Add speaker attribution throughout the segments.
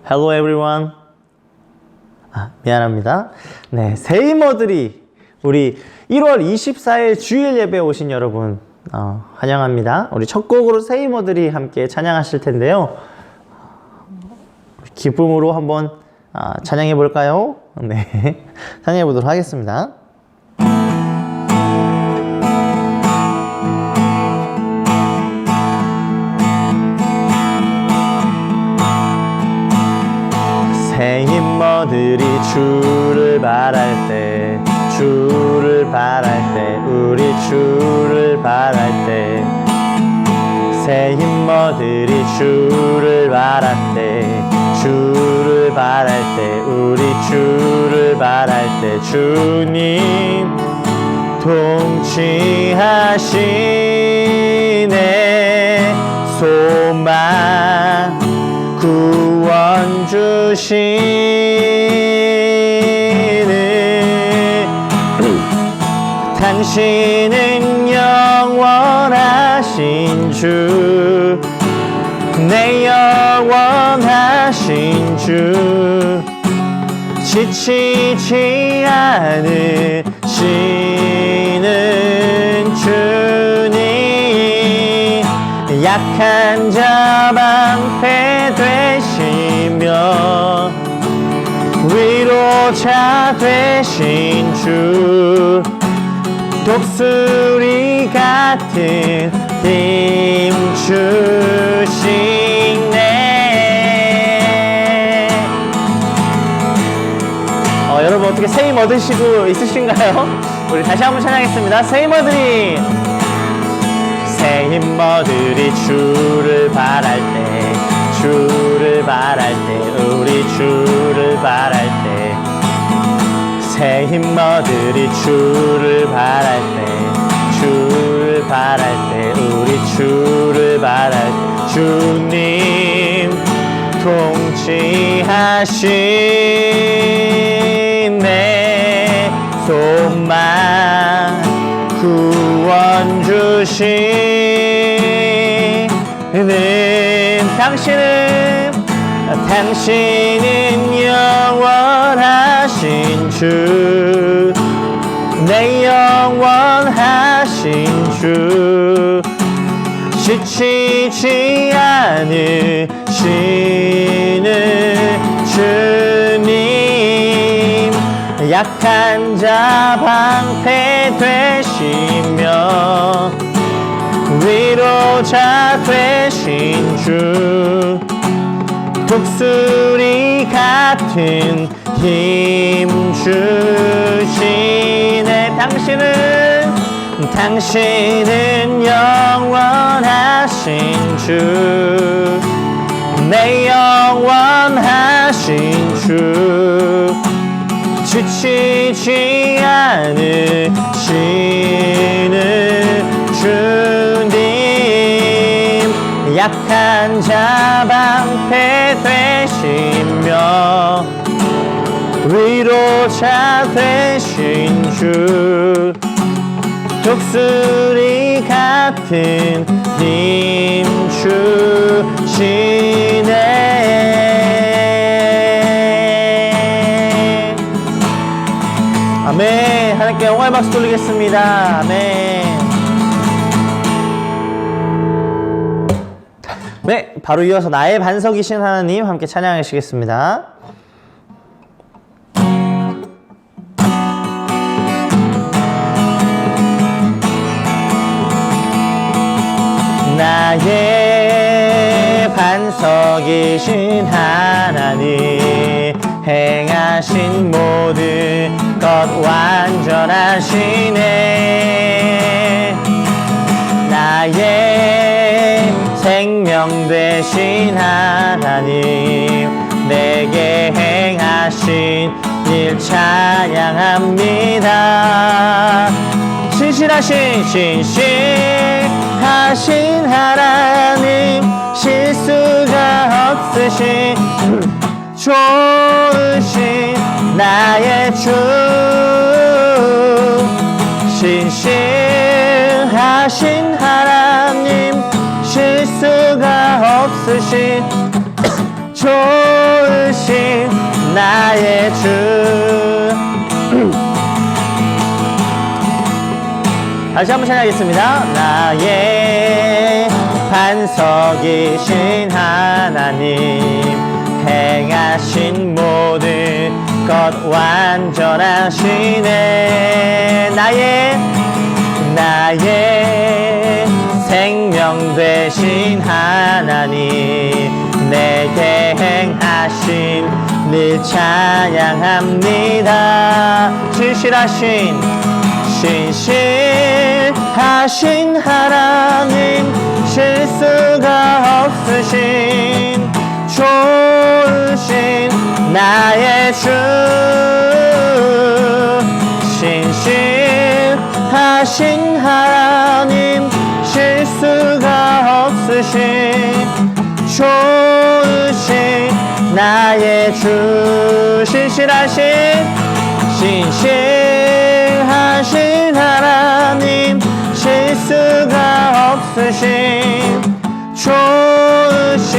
Speaker 1: Hello everyone. 미안합니다. 네, 세이머들이 우리 1월 24일 주일 예배에 오신 여러분 환영합니다. 우리 첫 곡으로 세이머들이 함께 찬양하실 텐데요. 기쁨으로 한번 찬양해 볼까요? 네, 찬양해 보도록 하겠습니다. 세이머들이 주를 바랄 때, 주를 바랄 때, 우리 주를 바랄 때, 세이머들이 주를 바랄 때, 주를 바랄 때, 우리 주를 바랄 때, 주님 통치하시네. 소망 구원 주시네. 당신은 영원하신 주, 내 영원하신 주, 지치지 않으시는 주님, 약한 자 방패 되시며 위로자 되신 주, 독수리 같은 힘 주시네. 여러분 어떻게 세임 얻으시고 있으신가요? 우리 다시 한번 찬양하겠습니다. 세이머들이 주를 바랄 때, 주를 바랄 때, 우리 주를 바랄 때, 세이머들이 주를 바랄 때, 주를 바랄 때, 우리 주를 바랄 때, 주님 통치하시네. 소망 구원 주시는 당신은 영원하신 주, 내 영원하신 주, 지치지 않으시는 주님, 약한 자 방패 되시며 위로자 되신 주, 독수리 같은 힘 주시네. 당신은 영원하신 주, 내 영원하신 주, 지치지 않으시는 주님, 약한 자 방패 되시며 위로자 되신 주, 독수리 같은 힘 주시네. 아멘. 하나님께 영광의 박수 돌리겠습니다. 아멘. 네, 바로 이어서 나의 반석이신 하나님 함께 찬양하시겠습니다. 나의 반석이신 하나님, 행하신 모든 것 완전하시네. 나의 생명 되신 하나님, 내게 행하신 일 찬양합니다. 신실하신 하나님, 실수가 없으신 좋으신 나의 주, 신실하신 하나님, 실수가 없으신 좋으신 나의 주 다시 한번 찬양하겠습니다. 나의 반석이신 하나님 행하신 모든 것 완전하시네. 나의 생명 되신 하나님 내게 행하신 늘 찬양합니다. 신실하신 하나님 실수가 없으신 좋으신 나의 주 신실하신 하나님 실수가 없으신 좋으신 나의 주 신실하신 하나님 실수가 없으신 좋으신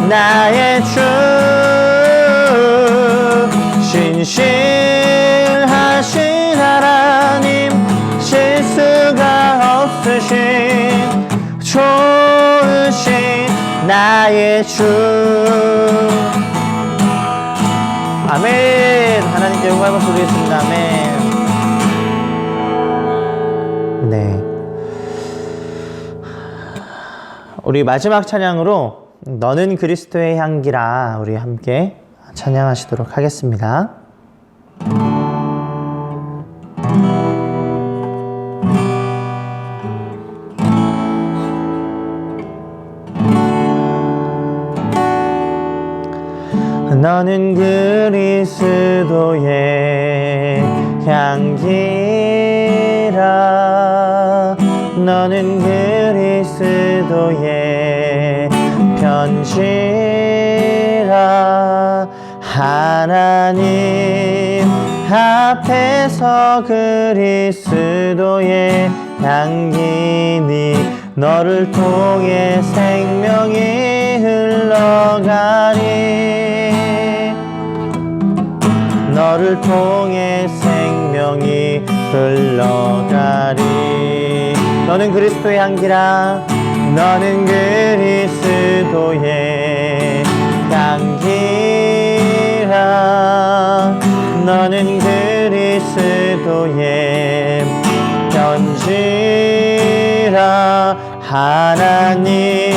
Speaker 1: 나의 주 신실하신 하나님 실수가 없으신 좋으신 나의 주 아멘. 하나님께 영광을 박수 드리겠습니다. 아멘. 네, 우리 마지막 찬양으로 너는 그리스도의 향기라 우리 함께 찬양하시도록 하겠습니다. 너는 그리스도의 향기라 너는 그리스도의 편지라 하나님 앞에서 그리스도의 향기니 너를 통해 생명이 흘러가니 너를 통해 생명이 흘러가리 너는 그리스도의 향기라 너는 그리스도의 향기라 너는 그리스도의 편지라 하나님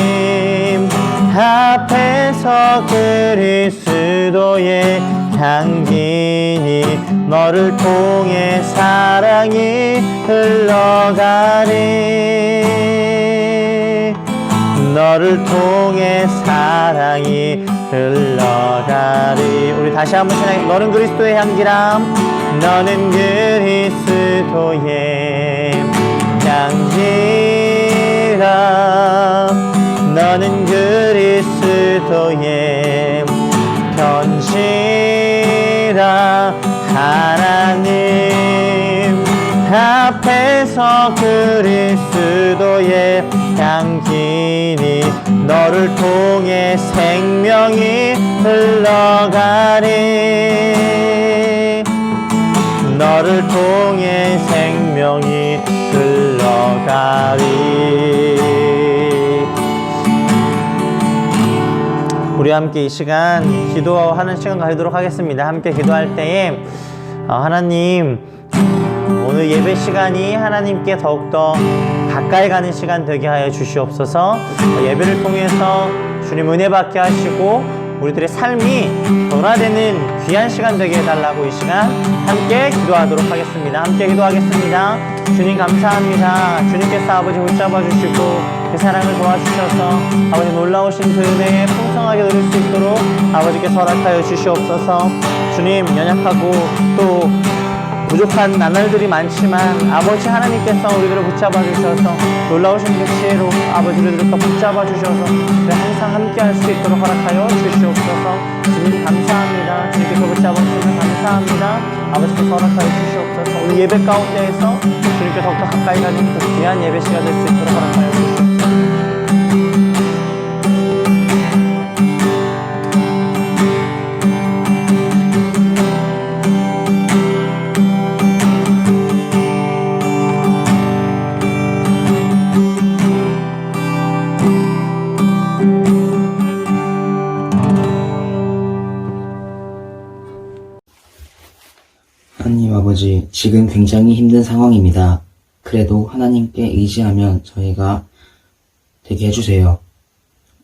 Speaker 1: 앞에서 그리스도의 향기니 너를 통해 사랑이 흘러가리 너를 통해 사랑이 흘러가리 우리 다시 한번 찬양해 너는 그리스도의 향기라 너는 그리스도의 향기라 너는 그리스도의 편지라 하나님 앞에서 그리스도의 향기니 너를 통해 생명이 흘러가리 너를 통해 생명이 흘러가리 우리 함께 이 시간 기도하는 시간 가지도록 하겠습니다. 함께 기도할 때에 하나님 오늘 예배 시간이 하나님께 더욱더 가까이 가는 시간 되게 하여 주시옵소서. 예배를 통해서 주님 은혜 받게 하시고 우리들의 삶이 변화되는 귀한 시간 되게 해달라고 이 시간 함께 기도하도록 하겠습니다. 함께 기도하겠습니다. 주님 감사합니다. 주님께서 아버지 붙잡아 주시고 그 사랑을 도와주셔서 아버지 놀라우신 그 은혜에 풍성하게 누릴 수 있도록 아버지께서 허락하여 주시옵소서. 주님 연약하고 또 부족한 나날들이 많지만 아버지 하나님께서 우리들을 붙잡아 주셔서 놀라우신 그 지혜로 아버지 우리들을 더 붙잡아 주셔서 항상 함께 할 수 있도록 허락하여 주시옵소서. 주님 감사합니다. 주님께서 붙잡아 주셔서 감사합니다. 아버지께서 허락하여 주시옵소서. 우리 예배 가운데에서 주님께 더욱더 가까이 가는 그 귀한 예배 시간 될 수 있도록 허락하여 주시옵소서.
Speaker 2: 아버지, 지금 굉장히 힘든 상황입니다. 그래도 하나님께 의지하면 저희가 되게 해주세요.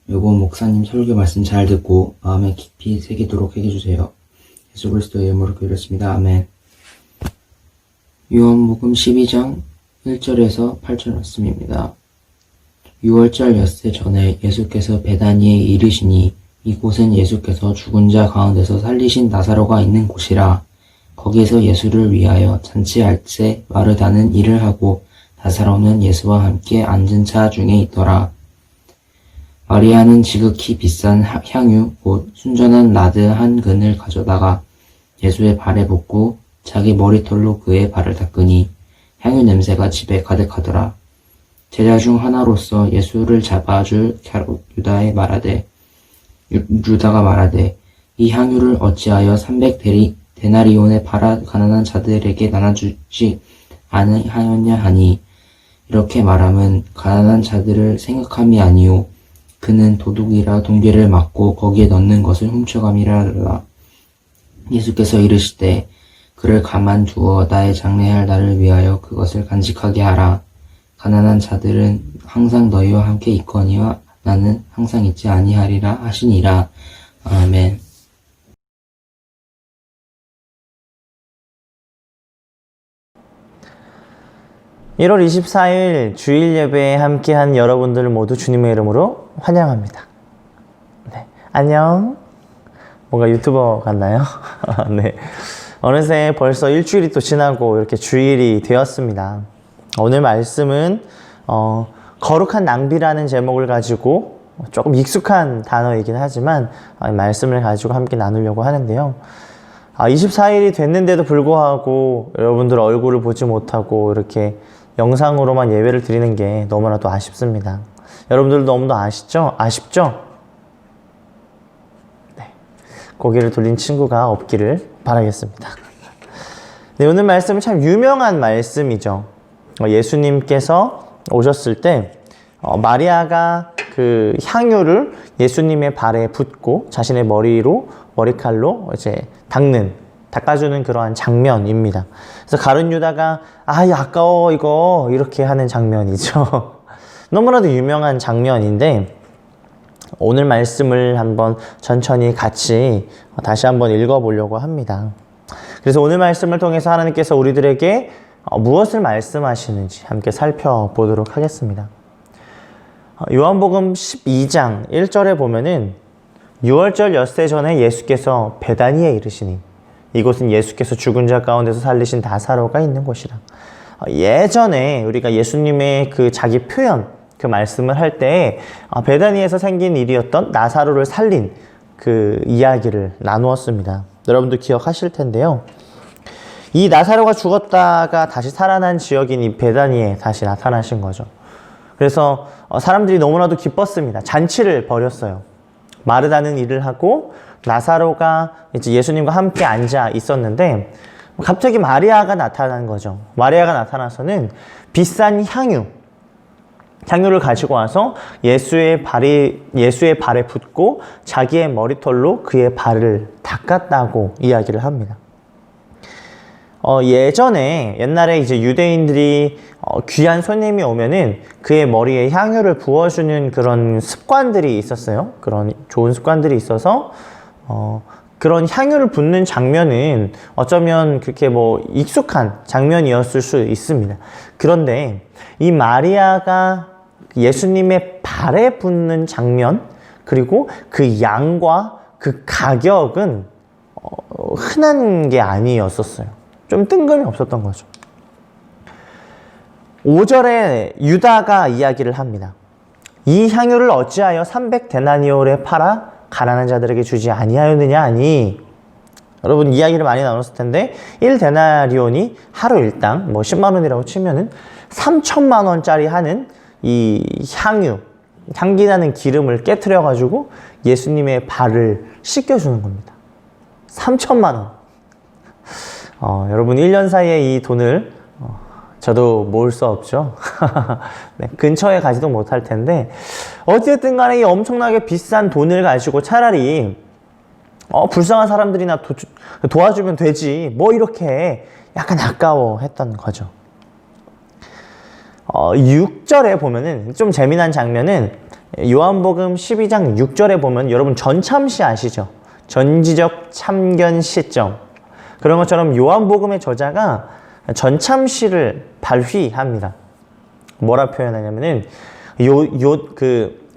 Speaker 2: 요거 목사님 설교 말씀 잘 듣고 마음에 깊이 새기도록 해주세요. 예수 그리스도의 이름으로 기도했습니다. 아멘. 요한복음 12장 1절에서 8절 말씀입니다. 6월절 엿새 전에 예수께서 베다니에 이르시니 이곳은 예수께서 죽은 자 가운데서 살리신 나사로가 있는 곳이라. 거기에서 예수를 위하여 잔치할 때 마르다는 일을 하고 나사로는 예수와 함께 앉은 차 중에 있더라. 마리아는 지극히 비싼 향유 곧 순전한 나드 한 근을 가져다가 예수의 발에 붓고 자기 머리털로 그의 발을 닦으니 향유 냄새가 집에 가득하더라. 제자 중 하나로서 예수를 잡아줄 유다가 말하되 이 향유를 어찌하여 300데나리온에 팔아 가난한 자들에게 나눠주지 아니하였냐 하니 이렇게 말함은 가난한 자들을 생각함이 아니요 그는 도둑이라 동괴를 맞고 거기에 넣는 것을 훔쳐감이라. 예수께서 이르시되 그를 가만두어 나의 장래할 날을 위하여 그것을 간직하게 하라. 가난한 자들은 항상 너희와 함께 있거니와 나는 항상 있지 아니하리라 하시니라. 아멘.
Speaker 1: (1월 24일) 주일 예배에 함께한 여러분들을 모두 주님의 이름으로 환영합니다. 네, 안녕. 뭔가 유튜버 같나요? 네. 어느새 벌써 일주일이 또 지나고 이렇게 주일이 되었습니다. 오늘 말씀은 거룩한 낭비라는 제목을 가지고 조금 익숙한 단어이긴 하지만 말씀을 가지고 함께 나누려고 하는데요. 24일이 됐는데도 불구하고 여러분들 얼굴을 보지 못하고 이렇게 영상으로만 예배를 드리는 게 너무나도 아쉽습니다. 여러분들도 너무도 아쉽죠? 네. 고개를 돌린 친구가 없기를 바라겠습니다. 네, 오늘 말씀은 참 유명한 말씀이죠. 예수님께서 오셨을 때 마리아가 그 향유를 예수님의 발에 붓고 자신의 머리칼로 이제 닦아주는 그러한 장면입니다. 그래서 가룟 유다가 아까워 이거 이렇게 하는 장면이죠. 너무나도 유명한 장면인데 오늘 말씀을 한번 천천히 같이 다시 한번 읽어보려고 합니다. 그래서 오늘 말씀을 통해서 하나님께서 우리들에게 무엇을 말씀하시는지 함께 살펴보도록 하겠습니다. 요한복음 12장 1절에 보면은 6월절 엿새 전에 예수께서 베다니에 이르시니 이곳은 예수께서 죽은 자 가운데서 살리신 나사로가 있는 곳이라. 예전에 우리가 예수님의 그 자기 표현, 그 말씀을 할 때 베다니에서 생긴 일이었던 나사로를 살린 그 이야기를 나누었습니다. 여러분도 기억하실 텐데요. 이 나사로가 죽었다가 다시 살아난 지역인 이 베다니에 다시 나타나신 거죠. 그래서 사람들이 너무나도 기뻤습니다. 잔치를 벌였어요. 마르다는 일을 하고 나사로가 이제 예수님과 함께 앉아 있었는데 갑자기 마리아가 나타난 거죠. 마리아가 나타나서는 비싼 향유를 가지고 와서 예수의 발에 붓고 자기의 머리털로 그의 발을 닦았다고 이야기를 합니다. 옛날에 이제 유대인들이 귀한 손님이 오면은 그의 머리에 향유를 부어주는 그런 습관들이 있었어요. 그런 좋은 습관들이 있어서 그런 향유를 붓는 장면은 어쩌면 그렇게 익숙한 장면이었을 수 있습니다. 그런데 이 마리아가 예수님의 발에 붓는 장면, 그리고 그 양과 그 가격은 흔한 게 아니었었어요. 좀 뜬금이 없었던 거죠. 5절에 유다가 이야기를 합니다. 이 향유를 어찌하여 300데나리온에 팔아 가난한 자들에게 주지 아니하였느냐 하니, 여러분 이야기를 많이 나눴을 텐데 1데나리온이 하루 일당 10만 원이라고 치면은 3천만 원짜리 하는 이 향기나는 기름을 깨트려 가지고 예수님의 발을 씻겨주는 겁니다. 3천만 원. 여러분 1년 사이에 이 돈을 저도 모을 수 없죠. 네, 근처에 가지도 못할 텐데 어쨌든 간에 이 엄청나게 비싼 돈을 가지고 차라리 불쌍한 사람들이나 도와주면 되지, 뭐 이렇게 약간 아까워했던 거죠. 6절에 보면은 좀 재미난 장면은 요한복음 12장 6절에 보면 여러분 전참시 아시죠? 전지적 참견 시점. 그런 것처럼 요한복음의 저자가 전참시를 발휘합니다. 뭐라 표현하냐면은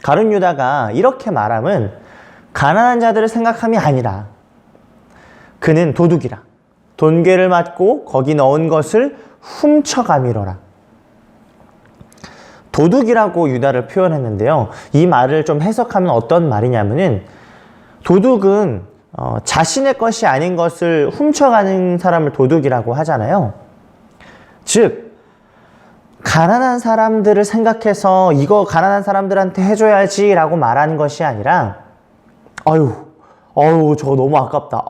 Speaker 1: 가룟 유다가 이렇게 말함은 가난한 자들을 생각함이 아니라 그는 도둑이라. 돈괴를 맞고 거기 넣은 것을 훔쳐가미러라. 도둑이라고 유다를 표현했는데요. 이 말을 좀 해석하면 어떤 말이냐면은 도둑은 자신의 것이 아닌 것을 훔쳐가는 사람을 도둑이라고 하잖아요. 즉 가난한 사람들을 생각해서 이거 가난한 사람들한테 해줘야지 라고 말하는 것이 아니라 아유 저거 너무 아깝다.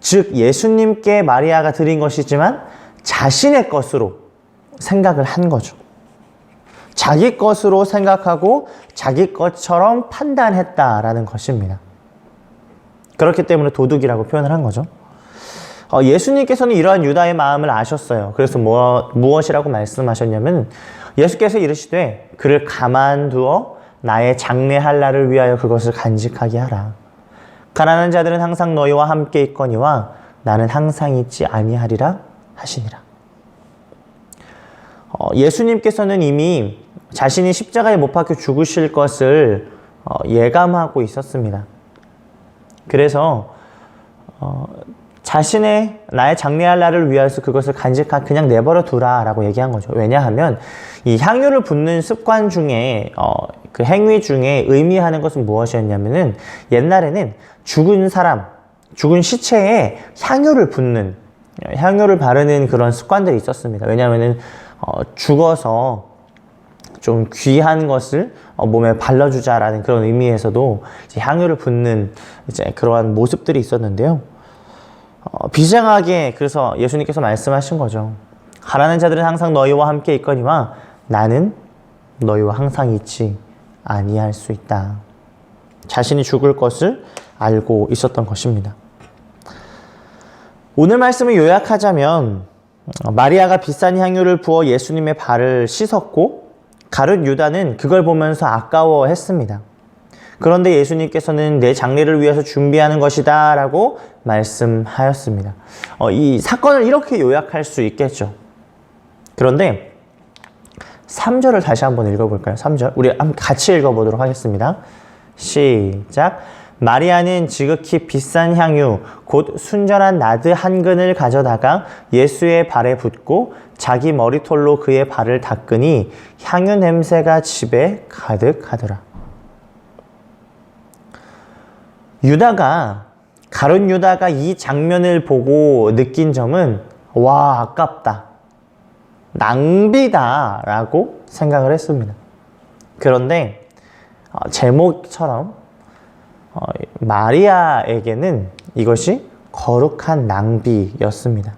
Speaker 1: 즉 예수님께 마리아가 드린 것이지만 자신의 것으로 생각을 한 거죠. 자기 것으로 생각하고 자기 것처럼 판단했다라는 것입니다. 그렇기 때문에 도둑이라고 표현을 한 거죠. 예수님께서는 이러한 유다의 마음을 아셨어요. 그래서 무엇이라고 말씀하셨냐면 예수께서 이르시되 그를 가만두어 나의 장래할 날을 위하여 그것을 간직하게 하라. 가난한 자들은 항상 너희와 함께 있거니와 나는 항상 있지 아니하리라 하시니라. 예수님께서는 이미 자신이 십자가에 못 박혀 죽으실 것을 예감하고 있었습니다. 그래서 나의 장래할 날을 위해서 그것을 그냥 내버려 두라 라고 얘기한 거죠. 왜냐하면 이 향유를 붓는 습관 중에 그 행위 중에 의미하는 것은 무엇이었냐면은 옛날에는 죽은 시체에 향유를 바르는 그런 습관들이 있었습니다. 왜냐하면은 죽어서 좀 귀한 것을 몸에 발라주자라는 그런 의미에서도 이제 향유를 붓는 이제 그러한 모습들이 있었는데요. 비장하게 그래서 예수님께서 말씀하신 거죠. 가난한 자들은 항상 너희와 함께 있거니와 나는 너희와 항상 있지 아니할 수 있다. 자신이 죽을 것을 알고 있었던 것입니다. 오늘 말씀을 요약하자면 마리아가 비싼 향유를 부어 예수님의 발을 씻었고 가룟 유다는 그걸 보면서 아까워했습니다. 그런데 예수님께서는 내 장례를 위해서 준비하는 것이다 라고 말씀하였습니다. 이 사건을 이렇게 요약할 수 있겠죠. 그런데 3절을 다시 한번 읽어볼까요? 3절 우리 같이 읽어보도록 하겠습니다. 시작. 마리아는 지극히 비싼 향유 곧 순전한 나드 한 근을 가져다가 예수의 발에 붓고 자기 머리털로 그의 발을 닦으니 향유 냄새가 집에 가득하더라. 가룟 유다가 이 장면을 보고 느낀 점은 와 아깝다, 낭비다 라고 생각을 했습니다. 그런데 제목처럼 마리아에게는 이것이 거룩한 낭비였습니다.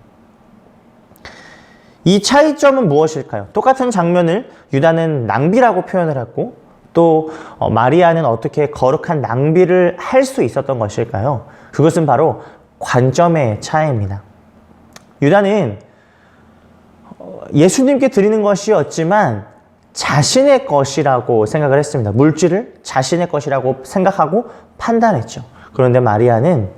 Speaker 1: 이 차이점은 무엇일까요? 똑같은 장면을 유다는 낭비라고 표현을 했고 또 마리아는 어떻게 거룩한 낭비를 할 수 있었던 것일까요? 그것은 바로 관점의 차이입니다. 유다는 예수님께 드리는 것이었지만 자신의 것이라고 생각을 했습니다. 물질을 자신의 것이라고 생각하고 판단했죠. 그런데 마리아는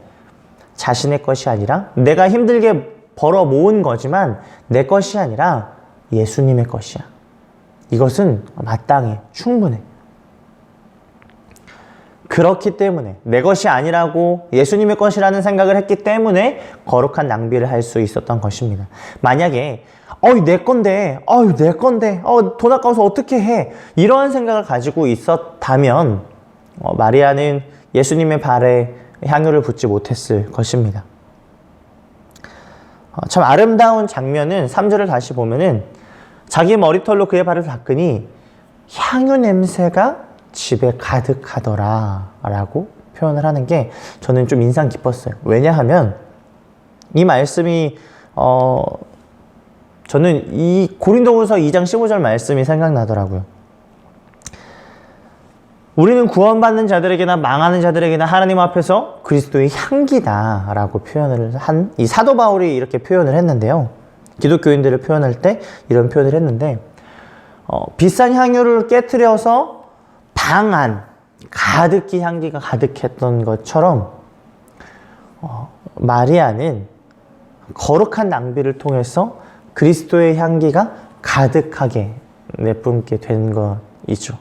Speaker 1: 자신의 것이 아니라 내가 힘들게 벌어 모은 거지만 내 것이 아니라 예수님의 것이야. 이것은 마땅해, 충분해. 그렇기 때문에 내 것이 아니라고 예수님의 것이라는 생각을 했기 때문에 거룩한 낭비를 할 수 있었던 것입니다. 만약에 내 건데 돈 아까워서 어떻게 해 이러한 생각을 가지고 있었다면 마리아는 예수님의 발에 향유를 붓지 못했을 것입니다. 참 아름다운 장면은 3절을 다시 보면은 자기 머리털로 그의 발을 닦으니 향유 냄새가 집에 가득하더라 라고 표현을 하는 게 저는 좀 인상 깊었어요. 왜냐하면 이 말씀이 저는 이 고린도후서 2장 15절 말씀이 생각나더라고요. 우리는 구원받는 자들에게나 망하는 자들에게나 하나님 앞에서 그리스도의 향기다라고 표현을 한 이 사도 바울이 이렇게 표현을 했는데요. 기독교인들을 표현할 때 이런 표현을 했는데 비싼 향유를 깨트려서 방 안 가득히 향기가 가득했던 것처럼 마리아는 거룩한 낭비를 통해서 그리스도의 향기가 가득하게 내뿜게 된 것이죠.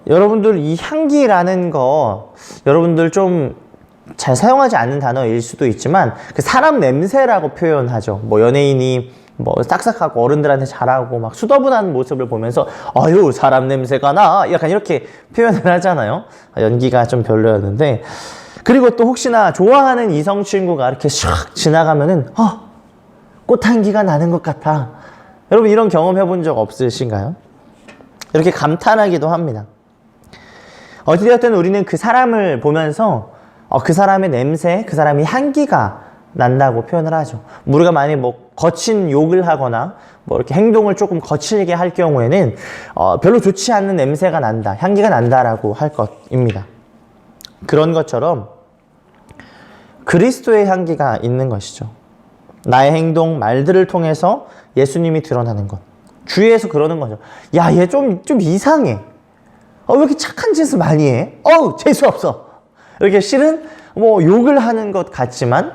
Speaker 1: 여러분들 이 향기라는 거 여러분들 좀 잘 사용하지 않는 단어일 수도 있지만 그 사람 냄새라고 표현하죠. 뭐 연예인이 뭐 싹싹하고 어른들한테 잘하고 막 수더분한 모습을 보면서 아유 사람 냄새가 나 약간 이렇게 표현을 하잖아요. 연기가 좀 별로였는데 그리고 또 혹시나 좋아하는 이성 친구가 이렇게 샥 지나가면은 꽃향기가 나는 것 같아. 여러분 이런 경험 해본 적 없으신가요? 이렇게 감탄하기도 합니다. 어찌되었든 우리는 그 사람을 보면서 그 사람의 냄새, 그 사람의 향기가 난다고 표현을 하죠. 우리가 만약에 뭐 거친 욕을 하거나 뭐 이렇게 행동을 조금 거칠게 할 경우에는 별로 좋지 않는 냄새가 난다, 향기가 난다라고 할 것입니다. 그런 것처럼 그리스도의 향기가 있는 것이죠. 나의 행동, 말들을 통해서 예수님이 드러나는 것. 주위에서 그러는 거죠. 야, 얘 좀 이상해. 왜 이렇게 착한 짓을 많이 해? 재수없어. 이렇게 실은 뭐 욕을 하는 것 같지만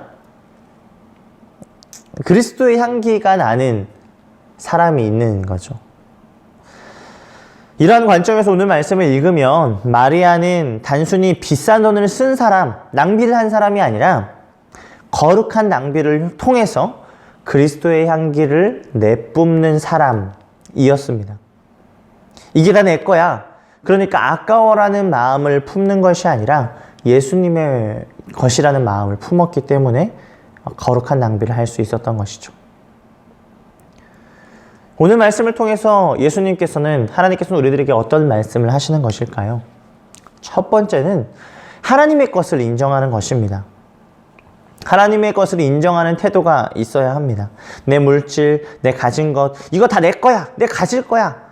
Speaker 1: 그리스도의 향기가 나는 사람이 있는 거죠. 이러한 관점에서 오늘 말씀을 읽으면 마리아는 단순히 비싼 돈을 쓴 사람, 낭비를 한 사람이 아니라 거룩한 낭비를 통해서 그리스도의 향기를 내뿜는 사람이었습니다. 이게 다 내 거야. 그러니까 아까워라는 마음을 품는 것이 아니라 예수님의 것이라는 마음을 품었기 때문에 거룩한 낭비를 할 수 있었던 것이죠. 오늘 말씀을 통해서 하나님께서는 우리들에게 어떤 말씀을 하시는 것일까요? 첫 번째는 하나님의 것을 인정하는 것입니다. 하나님의 것을 인정하는 태도가 있어야 합니다. 내 물질, 내 가진 것, 이거 다 내 거야, 내 가질 거야.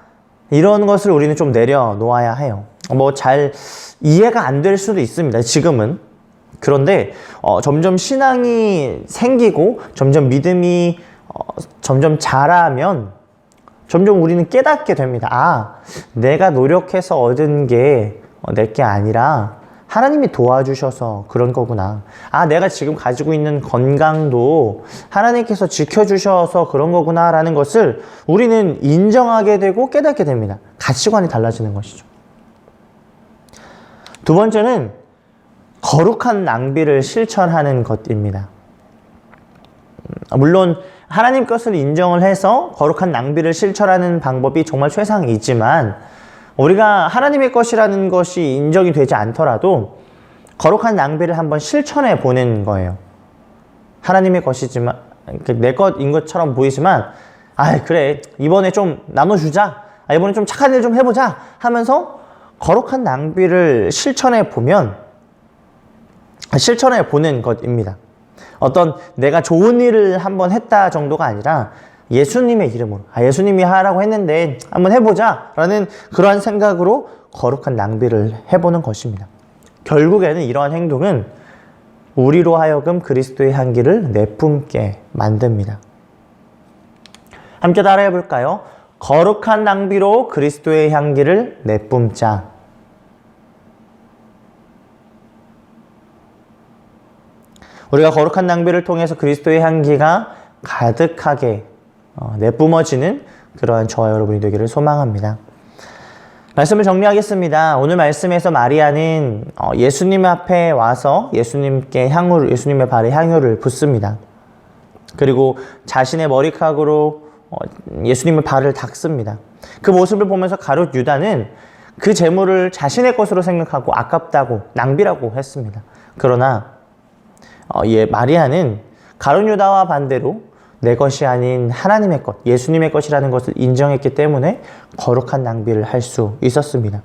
Speaker 1: 이런 것을 우리는 좀 내려놓아야 해요. 잘 이해가 안 될 수도 있습니다. 지금은. 그런데 점점 신앙이 생기고 점점 믿음이 점점 자라면 점점 우리는 깨닫게 됩니다. 내가 노력해서 얻은 게 내 게 아니라 하나님이 도와주셔서 그런 거구나. 내가 지금 가지고 있는 건강도 하나님께서 지켜주셔서 그런 거구나 라는 것을 우리는 인정하게 되고 깨닫게 됩니다. 가치관이 달라지는 것이죠. 두 번째는 거룩한 낭비를 실천하는 것입니다. 물론 하나님 것을 인정을 해서 거룩한 낭비를 실천하는 방법이 정말 최상이지만 우리가 하나님의 것이라는 것이 인정이 되지 않더라도 거룩한 낭비를 한번 실천해 보는 거예요. 하나님의 것이지만 내 것인 것처럼 보이지만 그래 이번에 좀 나눠주자, 이번에 좀 착한 일 좀 해보자 하면서 거룩한 낭비를 실천해 보는 것입니다. 어떤 내가 좋은 일을 한번 했다 정도가 아니라 예수님의 이름으로 예수님이 하라고 했는데 한번 해보자 라는 그러한 생각으로 거룩한 낭비를 해보는 것입니다. 결국에는 이러한 행동은 우리로 하여금 그리스도의 향기를 내뿜게 만듭니다. 함께 따라해 볼까요? 거룩한 낭비로 그리스도의 향기를 내뿜자. 우리가 거룩한 낭비를 통해서 그리스도의 향기가 가득하게 내뿜어지는 그러한 저와 여러분이 되기를 소망합니다. 말씀을 정리하겠습니다. 오늘 말씀에서 마리아는 예수님 앞에 와서 예수님의 발에 향유를 붓습니다. 그리고 자신의 머리카락으로 예수님의 발을 닦습니다. 그 모습을 보면서 가룟 유다는 그 재물을 자신의 것으로 생각하고 아깝다고 낭비라고 했습니다. 그러나 마리아는 가룟 유다와 반대로 내 것이 아닌 하나님의 것, 예수님의 것이라는 것을 인정했기 때문에 거룩한 낭비를 할 수 있었습니다.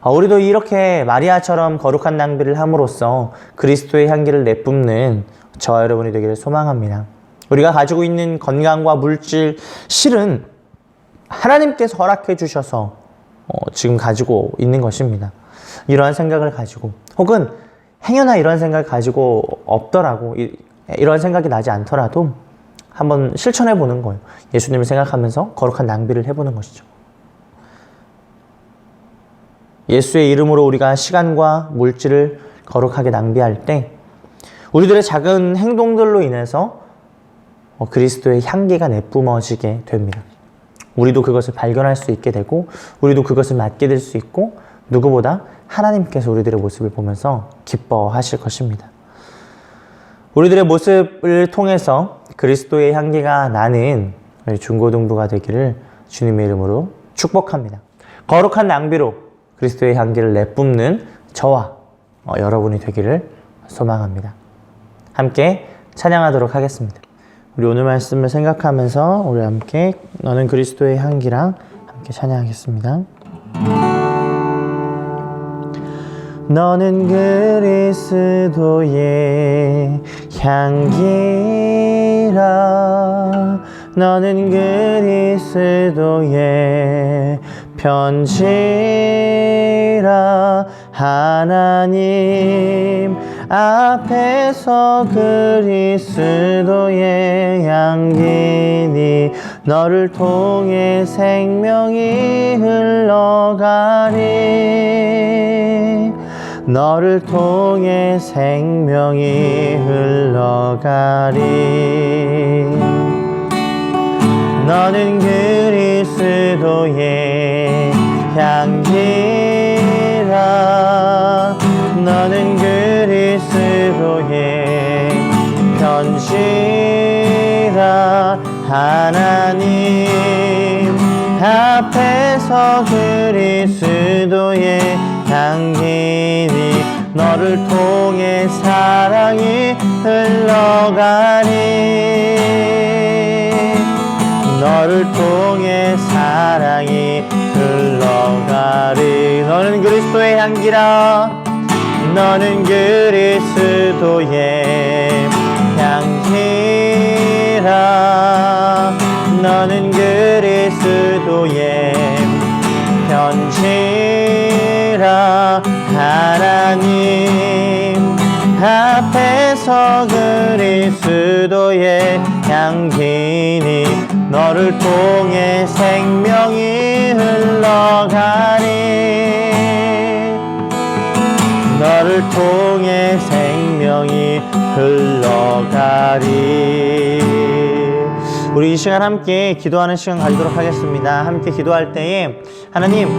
Speaker 1: 우리도 이렇게 마리아처럼 거룩한 낭비를 함으로써 그리스도의 향기를 내뿜는 저와 여러분이 되기를 소망합니다. 우리가 가지고 있는 건강과 물질, 실은 하나님께서 허락해 주셔서 지금 가지고 있는 것입니다. 이러한 생각을 가지고, 혹은 행여나 이런 생각을 가지고 없더라고, 이런 생각이 나지 않더라도 한번 실천해 보는 거예요. 예수님을 생각하면서 거룩한 낭비를 해보는 것이죠. 예수의 이름으로 우리가 시간과 물질을 거룩하게 낭비할 때 우리들의 작은 행동들로 인해서 그리스도의 향기가 내뿜어지게 됩니다. 우리도 그것을 발견할 수 있게 되고, 우리도 그것을 맡게 될 수 있고, 누구보다 하나님께서 우리들의 모습을 보면서 기뻐하실 것입니다. 우리들의 모습을 통해서 그리스도의 향기가 나는 우리 중고등부가 되기를 주님의 이름으로 축복합니다. 거룩한 낭비로 그리스도의 향기를 내뿜는 저와 여러분이 되기를 소망합니다. 함께 찬양하도록 하겠습니다. 우리 오늘 말씀을 생각하면서 우리 함께 너는 그리스도의 향기랑 함께 찬양하겠습니다. 너는 그리스도의 향기라, 너는 그리스도의 편지라, 하나님 앞에서 그리스도의 향기니 너를 통해 생명이 흘러가리, 너를 통해 생명이 흘러가리. 너는 그리스도의 향기라, 너는 그리스도의 편지라, 하나님 앞에서 그리스도의 향기니 너를 통해 사랑이 흘러가니, 너를 통해 사랑이 흘러가리. 너는 그리스도의 향기라, 너는 그리스도의 향기라, 너는 그리스도의 편지라, 하나님 앞에서 그리스도의 향기니 너를 통해 생명이 흘러가니, 너를 통해 생명이 흘러가리. 우리 이 시간 함께 기도하는 시간 가지도록 하겠습니다. 함께 기도할 때에 하나님,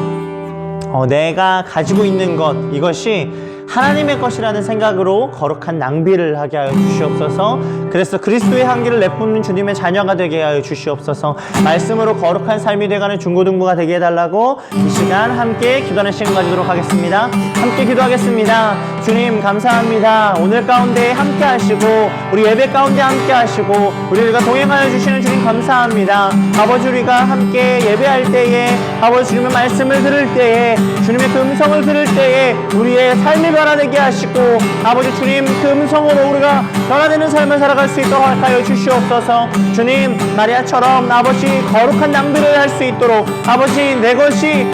Speaker 1: 내가 가지고 있는 것, 이것이 하나님의 것이라는 생각으로 거룩한 낭비를 하게 하여 주시옵소서. 그래서 그리스도의 향기를 내뿜는 주님의 자녀가 되게 하여 주시옵소서. 말씀으로 거룩한 삶이 돼가는 중고등부가 되게 해달라고 이 시간 함께 기도하는 시간 가지도록 하겠습니다. 함께 기도하겠습니다. 주님 감사합니다. 오늘 가운데 함께 하시고 우리 예배 가운데 함께 하시고 우리가 동행하여 주시는 주님 감사합니다. 아버지, 우리가 함께 예배할 때에 아버지 주님의 말씀을 들을 때에 주님의 그 음성을 들을 때에 우리의 삶이 변화되게 하시고 아버지 주님 그 음성으로 우리가 변화되는 삶을 살아갈 수 있도록 하여 주시옵소서. 주님, 마리아처럼 아버지 거룩한 낭비를 할 수 있도록 아버지 내 것이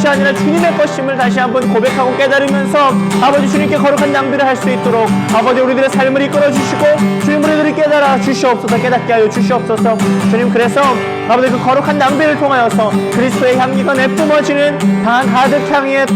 Speaker 1: 아니라 주님의 것임을 다시 한번 고백하고 깨달으면서 아버지 주님께 거룩한 낭비를 할 수 있도록 아버지 우리들의 삶을 이끌어 주시고 주님 우리들이 깨달아 주시옵소서. 깨닫게 하여 주시옵소서. 주님, 그래서 아버지 그 거룩한 낭비를 통하여서 그리스도의 향기가 내뿜어지는 방 가득 향의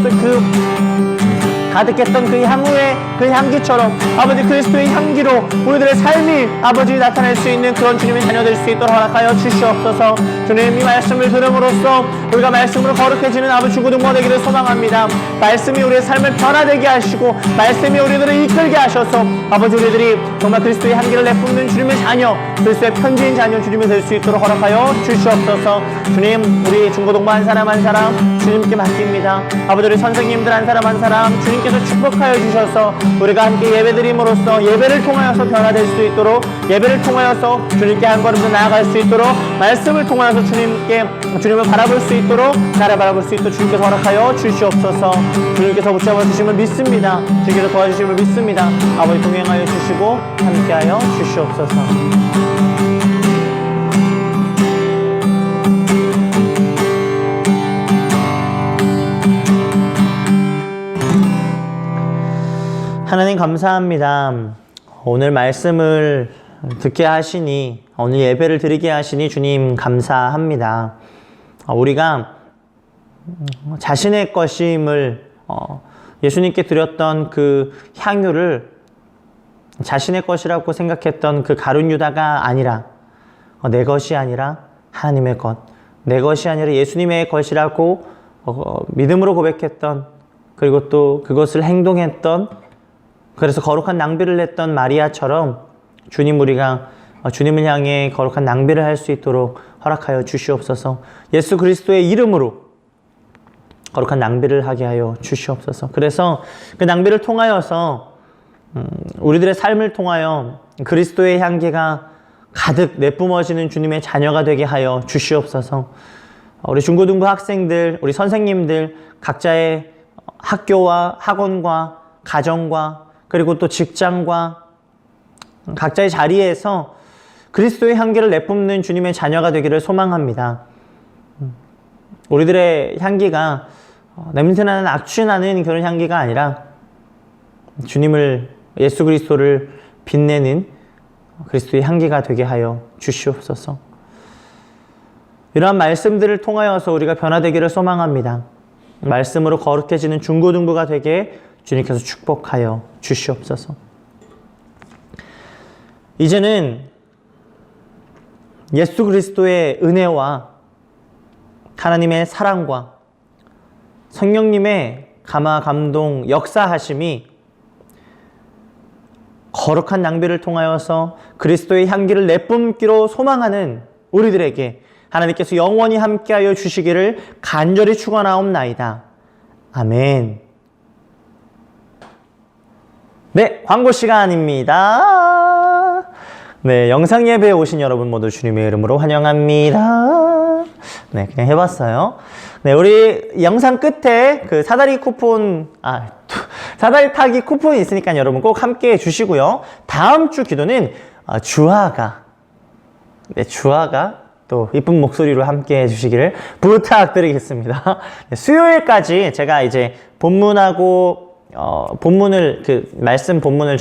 Speaker 1: 가득했던 그 향후의 그 향기처럼 아버지 그리스도의 향기로 우리들의 삶이 아버지 나타낼 수 있는 그런 주님의 자녀 될 수 있도록 허락하여 주시옵소서. 주님, 이 말씀을 들음으로써 우리가 말씀으로 거룩해지는 아버지 중고등부가 되기를 소망합니다. 말씀이 우리의 삶을 변화되게 하시고 말씀이 우리들을 이끌게 하셔서 아버지 우리들이 정말 그리스도의 향기를 내뿜는 주님의 자녀, 그리스도의 편지인 자녀 주님이 될 수 있도록 허락하여 주시옵소서. 주님, 우리 중고등부 한 사람 한 사람 주님께 맡깁니다. 아버지, 우리 선생님들 한 사람 한 사람 주님께서 축복하여 주셔서 우리가 함께 예배드림으로써 예배를 통하여서 변화될 수 있도록, 예배를 통하여서 주님께 한 걸음 더 나아갈 수 있도록, 말씀을 통하여서 주님을 바라볼 수 있도록, 나를 바라볼 수 있도록 주님께서 허락하여 주시옵소서. 주님께서 붙잡아 주심을 믿습니다. 주님께서 도와주심을 믿습니다. 아버지, 동행하여 주시고 함께하여 주시옵소서. 하나님 감사합니다. 오늘 말씀을 듣게 하시니, 오늘 예배를 드리게 하시니 주님 감사합니다. 우리가 자신의 것임을 예수님께 드렸던 그 향유를 자신의 것이라고 생각했던 그 가룟 유다가 아니라 내 것이 아니라 하나님의 것, 내 것이 아니라 예수님의 것이라고 믿음으로 고백했던, 그리고 또 그것을 행동했던, 그래서 거룩한 낭비를 했던 마리아처럼 주님, 우리가 주님을 향해 거룩한 낭비를 할 수 있도록 허락하여 주시옵소서. 예수 그리스도의 이름으로 거룩한 낭비를 하게 하여 주시옵소서. 그래서 그 낭비를 통하여서 우리들의 삶을 통하여 그리스도의 향기가 가득 내뿜어지는 주님의 자녀가 되게 하여 주시옵소서. 우리 중고등부 학생들, 우리 선생님들, 각자의 학교와 학원과 가정과 그리고 또 직장과 각자의 자리에서 그리스도의 향기를 내뿜는 주님의 자녀가 되기를 소망합니다. 우리들의 향기가 냄새나는 악취나는 그런 향기가 아니라 주님을, 예수 그리스도를 빛내는 그리스도의 향기가 되게 하여 주시옵소서. 이러한 말씀들을 통하여서 우리가 변화되기를 소망합니다. 말씀으로 거룩해지는 중고등부가 되게 주님께서 축복하여 주시옵소서. 이제는 예수 그리스도의 은혜와 하나님의 사랑과 성령님의 감화, 감동, 역사하심이 거룩한 낭비를 통하여서 그리스도의 향기를 내뿜기로 소망하는 우리들에게 하나님께서 영원히 함께하여 주시기를 간절히 축원하옵나이다. 아멘. 네, 광고 시간입니다. 네, 영상 예배에 오신 여러분 모두 주님의 이름으로 환영합니다. 네, 그냥 해봤어요. 네, 우리 영상 끝에 그 사다리 타기 쿠폰이 있으니까 여러분 꼭 함께 해주시고요. 다음 주 기도는 주아가 또 이쁜 목소리로 함께 해주시기를 부탁드리겠습니다. 네, 수요일까지 제가 이제 본문을 말씀 본문을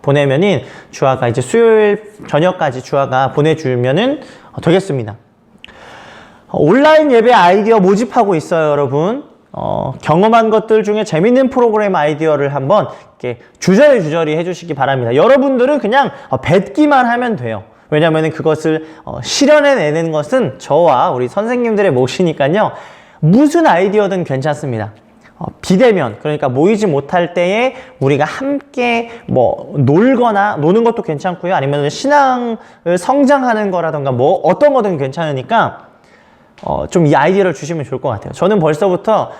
Speaker 1: 보내면은 주아가 이제 수요일 저녁까지 주아가 보내주면은 되겠습니다. 온라인 예배 아이디어 모집하고 있어요, 여러분. 경험한 것들 중에 재밌는 프로그램 아이디어를 한번 이렇게 주저리 해주시기 바랍니다. 여러분들은 그냥 뱉기만 하면 돼요. 왜냐하면 그것을 실현해내는 것은 저와 우리 선생님들의 몫이니까요. 무슨 아이디어든 괜찮습니다. 비대면, 그러니까 모이지 못할 때에 우리가 함께 노는 것도 괜찮고요. 아니면 신앙을 성장하는 거라던가 어떤 거든 괜찮으니까 좀 이 아이디어를 주시면 좋을 것 같아요. 저는 벌써부터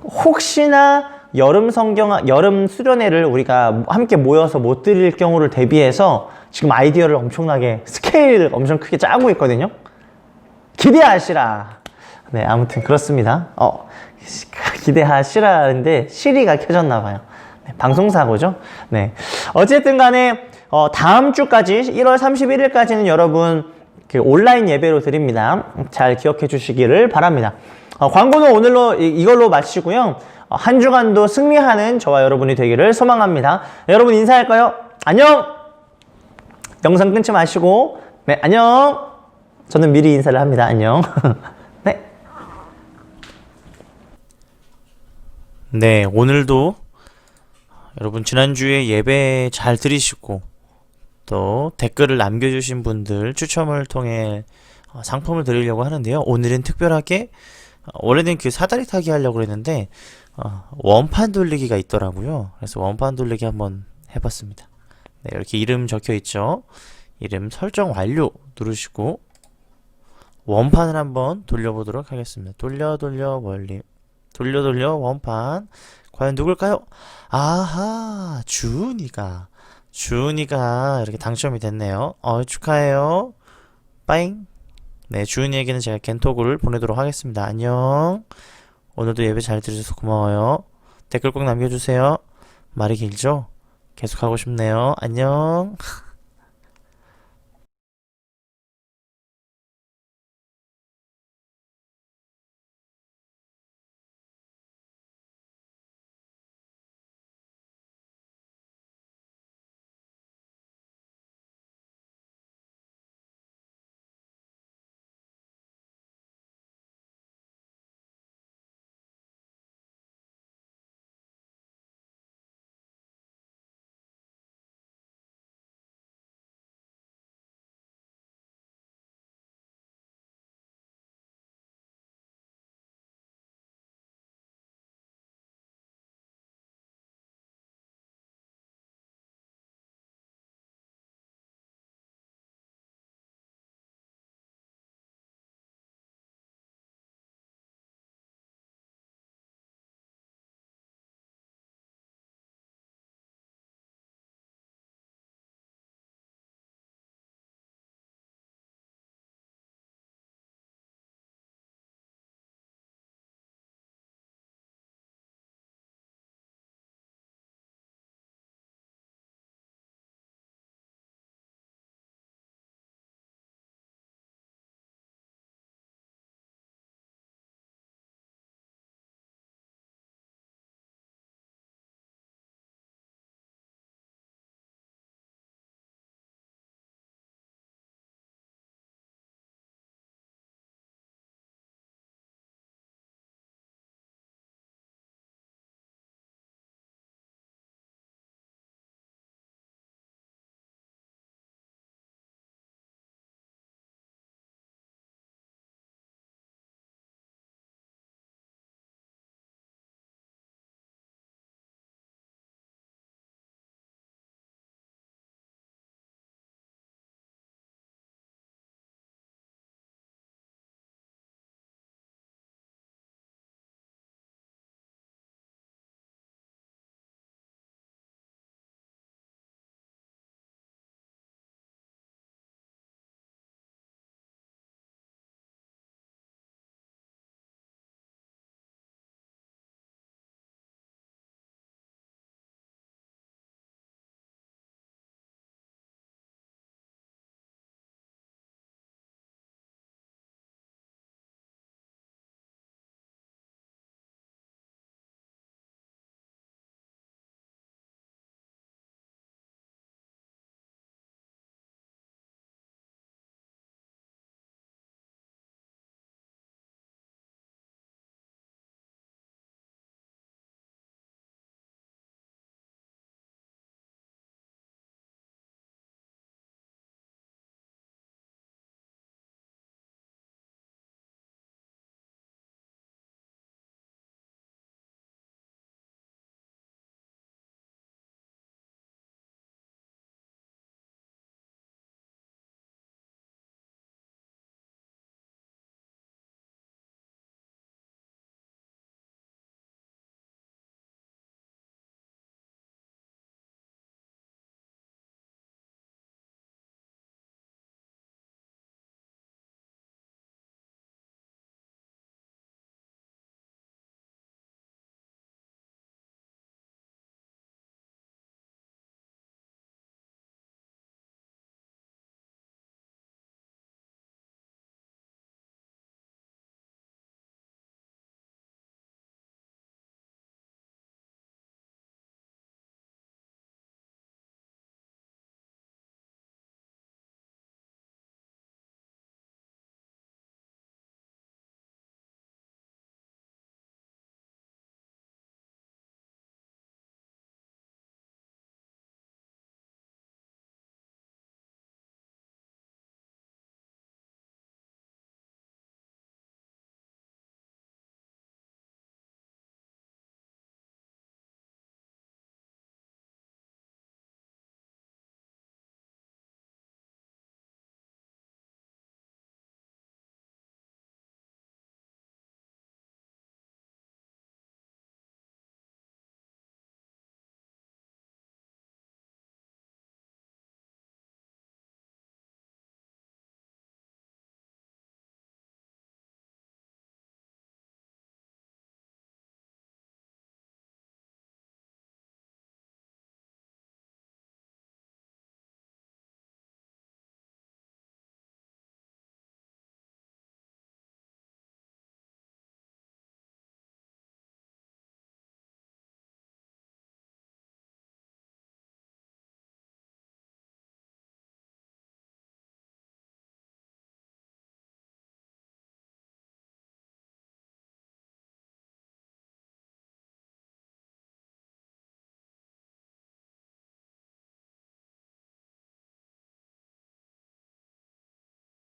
Speaker 1: 혹시나 여름 수련회를 우리가 함께 모여서 못 드릴 경우를 대비해서 지금 아이디어를 엄청나게 스케일을 엄청 크게 짜고 있거든요. 기대하시라. 네, 아무튼 그렇습니다. 기대하시라는데 시리가 켜졌나 봐요. 네, 방송사고죠. 네, 어쨌든 간에 다음 주까지 1월 31일까지는 여러분 온라인 예배로 드립니다. 잘 기억해 주시기를 바랍니다. 광고는 오늘로 이걸로 마치고요. 한 주간도 승리하는 저와 여러분이 되기를 소망합니다. 여러분 인사할까요? 안녕! 영상 끊지 마시고 네, 안녕! 저는 미리 인사를 합니다. 안녕. 네. 네, 오늘도 여러분 지난주에 예배 잘 들으시고 또 댓글을 남겨주신 분들 추첨을 통해 상품을 드리려고 하는데요. 오늘은 특별하게 원래는 사다리 타기 하려고 했는데 원판 돌리기가 있더라고요. 그래서 원판 돌리기 한번 해봤습니다. 네, 이렇게 이름 적혀 있죠. 이름 설정 완료 누르시고 원판을 한번 돌려보도록 하겠습니다. 돌려 멀리 돌려 원판. 과연 누굴까요? 아하, 주은이가 이렇게 당첨이 됐네요. 축하해요. 빠잉. 네, 주은이에게는 제가 겐토구를 보내도록 하겠습니다. 안녕. 오늘도 예배 잘 들으셔서 고마워요. 댓글 꼭 남겨주세요. 말이 길죠? 계속 하고 싶네요. 안녕.